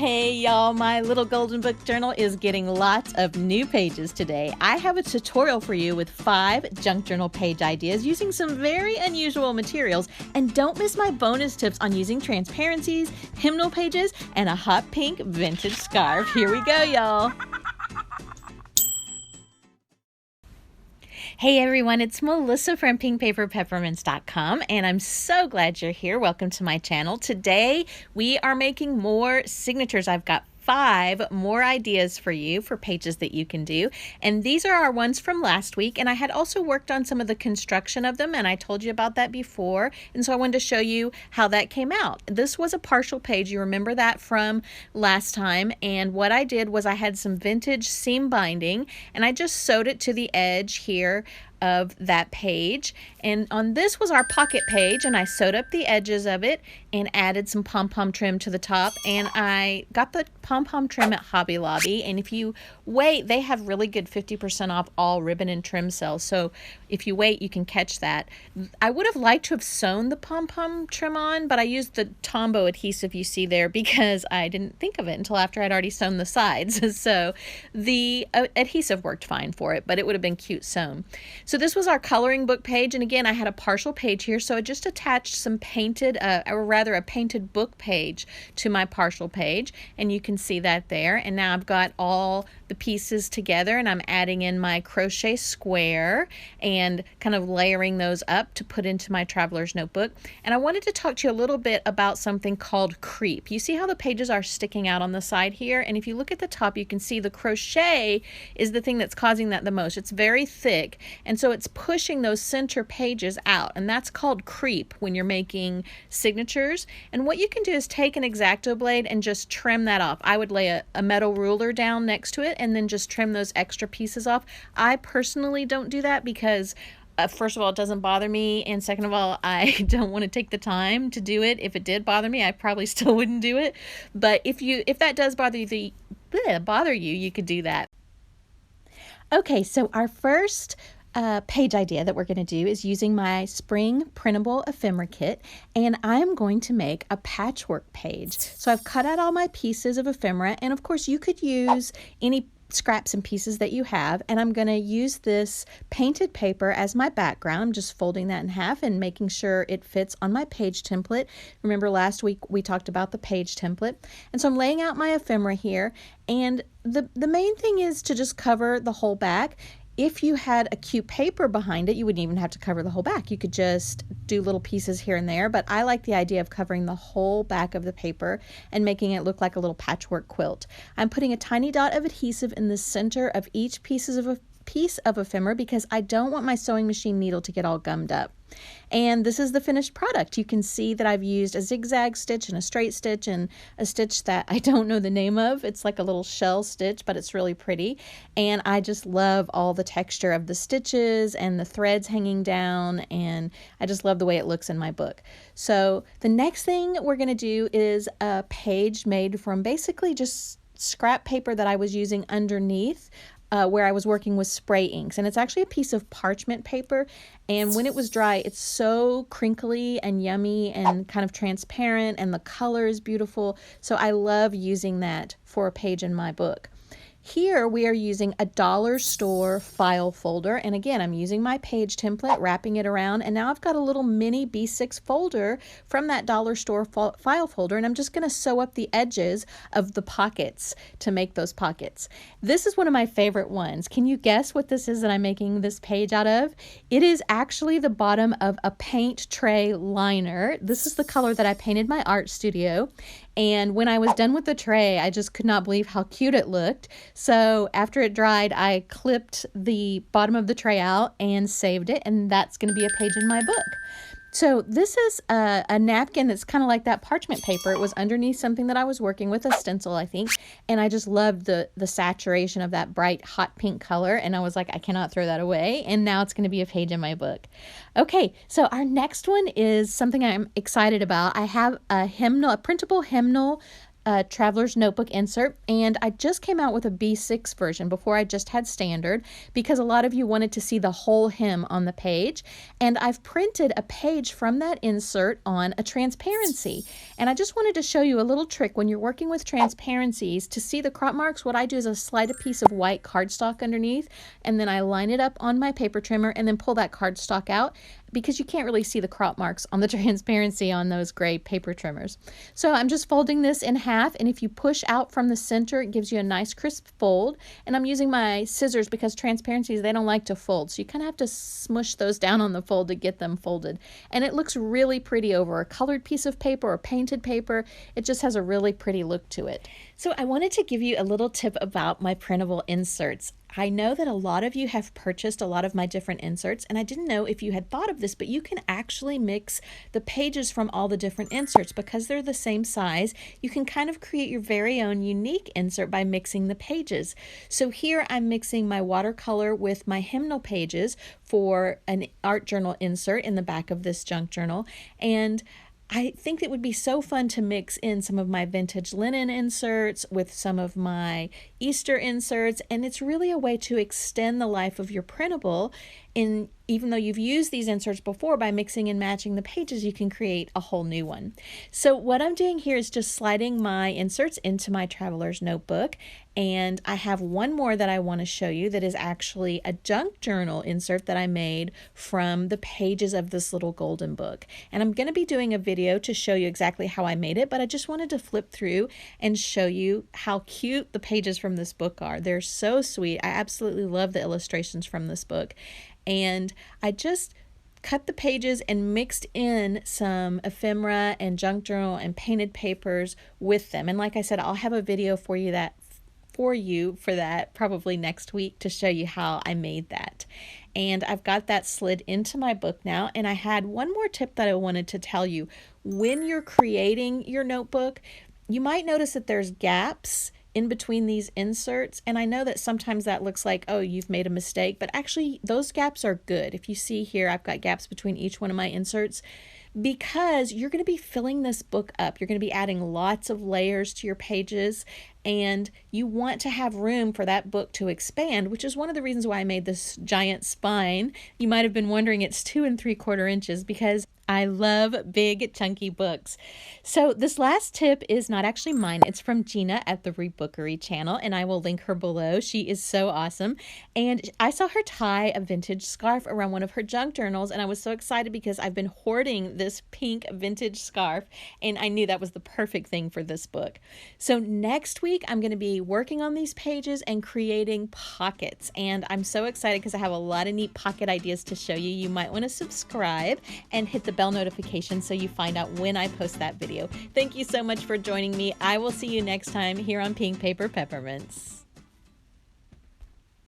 Hey y'all, my little golden book journal is getting lots of new pages today. I have a tutorial for you with 5 junk journal page ideas using some very unusual materials. And don't miss my bonus tips on using transparencies, hymnal pages, and a hot pink vintage scarf. Here we go, y'all. Hey everyone, it's Melissa from pinkpaperpeppermints.com, and I'm so glad you're here. Welcome to my channel. Today we are making more signatures. I've got 5 more ideas for you for pages that you can do, and these are our ones from last week, and I had also worked on some of the construction of them, and I told you about that before, and so I wanted to show you how that came out. This was a partial page. You remember that from last time, and what I did was I had some vintage seam binding, and I just sewed it to the edge here of that page. And on this was our pocket page, and I sewed up the edges of it and added some pom-pom trim to the top, and I got the pom-pom trim at Hobby Lobby, and if you wait, they have really good 50% off all ribbon and trim sales, so if you wait you can catch that. I would have liked to have sewn the pom-pom trim on, but I used the Tombow adhesive you see there because I didn't think of it until after I'd already sewn the sides. So the adhesive worked fine for it, but it would have been cute sewn. So this was our coloring book page, and again I had a partial page here, so I just attached some painted, or rather a painted book page to my partial page, and you can see that there. And now I've got all the pieces together, and I'm adding in my crochet square and kind of layering those up to put into my traveler's notebook. And I wanted to talk to you a little bit about something called creep. You see how the pages are sticking out on the side here, and if you look at the top you can see the crochet is the thing that's causing that the most. It's very thick, and so it's pushing those center pages out, and that's called creep when you're making signatures. And what you can do is take an X-Acto blade and just trim that off. I would lay a metal ruler down next to it and then just trim those extra pieces off. I personally don't do that because first of all, it doesn't bother me, and second of all, I don't want to take the time to do it. If it did bother me, I probably still wouldn't do it. But if that does bother you, you could do that. Okay, so our first page idea that we're going to do is using my spring printable ephemera kit, and I'm going to make a patchwork page. So I've cut out all my pieces of ephemera, and of course you could use any scraps and pieces that you have, and I'm going to use this painted paper as my background. I'm just folding that in half and making sure it fits on my page template. Remember last week we talked about the page template, and so I'm laying out my ephemera here, and the main thing is to just cover the whole back. If you had a cute paper behind it, you wouldn't even have to cover the whole back. You could just do little pieces here and there, but I like the idea of covering the whole back of the paper and making it look like a little patchwork quilt. I'm putting a tiny dot of adhesive in the center of each piece of ephemera because I don't want my sewing machine needle to get all gummed up. And this is the finished product. You can see that I've used a zigzag stitch and a straight stitch and a stitch that I don't know the name of. It's like a little shell stitch, but it's really pretty. And I just love all the texture of the stitches and the threads hanging down, and I just love the way it looks in my book. So the next thing we're going to do is a page made from basically just scrap paper that I was using underneath where I was working with spray inks, and it's actually a piece of parchment paper, and when it was dry it's so crinkly and yummy and kind of transparent, and the color is beautiful, so I love using that for a page in my book. Here we are using a dollar store file folder, and again I'm using my page template, wrapping it around, and now I've got a little mini B6 folder from that dollar store file folder, and I'm just going to sew up the edges of the pockets to make those pockets. This is one of my favorite ones. Can you guess what this is that I'm making this page out of? It is actually the bottom of a paint tray liner. This is the color that I painted my art studio, and when I was done with the tray I just could not believe how cute it looked. So after it dried I clipped the bottom of the tray out and saved it, and that's going to be a page in my book. So this is a napkin that's kind of like that parchment paper. It was underneath something that I was working with, a stencil I think, and I just loved the saturation of that bright hot pink color, and I was like, I cannot throw that away, and now it's going to be a page in my book. Okay, so our next one is something I'm excited about. I have a printable hymnal Traveler's Notebook insert, and I just came out with a B6 version. Before I just had standard because a lot of you wanted to see the whole hem on the page, and I've printed a page from that insert on a transparency. And I just wanted to show you a little trick when you're working with transparencies. To see the crop marks, what I do is I slide a piece of white cardstock underneath, and then I line it up on my paper trimmer and then pull that cardstock out, because you can't really see the crop marks on the transparency on those gray paper trimmers. So I'm just folding this in half, and if you push out from the center, it gives you a nice crisp fold. And I'm using my scissors because transparencies, they don't like to fold, so you kind of have to smush those down on the fold to get them folded. And it looks really pretty over a colored piece of paper or painted paper. It just has a really pretty look to it. So I wanted to give you a little tip about my printable inserts. I know that a lot of you have purchased a lot of my different inserts, and I didn't know if you had thought of this, but you can actually mix the pages from all the different inserts. Because they're the same size, you can kind of create your very own unique insert by mixing the pages. So here I'm mixing my watercolor with my hymnal pages for an art journal insert in the back of this junk journal, and I think it would be so fun to mix in some of my vintage linen inserts with some of my Easter inserts, and it's really a way to extend the life of your printable. Even though you've used these inserts before, by mixing and matching the pages, you can create a whole new one. So what I'm doing here is just sliding my inserts into my Traveler's Notebook, and I have one more that I want to show you that is actually a junk journal insert that I made from the pages of this little golden book. And I'm going to be doing a video to show you exactly how I made it, but I just wanted to flip through and show you how cute the pages from this book are. They're so sweet. I absolutely love the illustrations from this book. And I just cut the pages and mixed in some ephemera and junk journal and painted papers with them. And like I said, I'll have a video for you for that probably next week to show you how I made that. And I've got that slid into my book now. And I had one more tip that I wanted to tell you. When you're creating your notebook, you might notice that there's gaps in between these inserts, and I know that sometimes that looks like, oh, you've made a mistake, but actually those gaps are good. If you see here, I've got gaps between each one of my inserts, because you're going to be filling this book up. You're going to be adding lots of layers to your pages, and you want to have room for that book to expand, which is one of the reasons why I made this giant spine. You might have been wondering it's 2 3/4 inches, because I love big chunky books. So this last tip is not actually mine. It's from Gina at the Rebookery channel, and I will link her below. She is so awesome. And I saw her tie a vintage scarf around one of her junk journals, and I was so excited because I've been hoarding this pink vintage scarf, and I knew that was the perfect thing for this book. So next week, I'm going to be working on these pages and creating pockets, and I'm so excited because I have a lot of neat pocket ideas to show you. You might want to subscribe and hit the bell notification so you find out when I post that video. Thank you so much for joining me. I will see you next time here on Pink Paper Peppermints.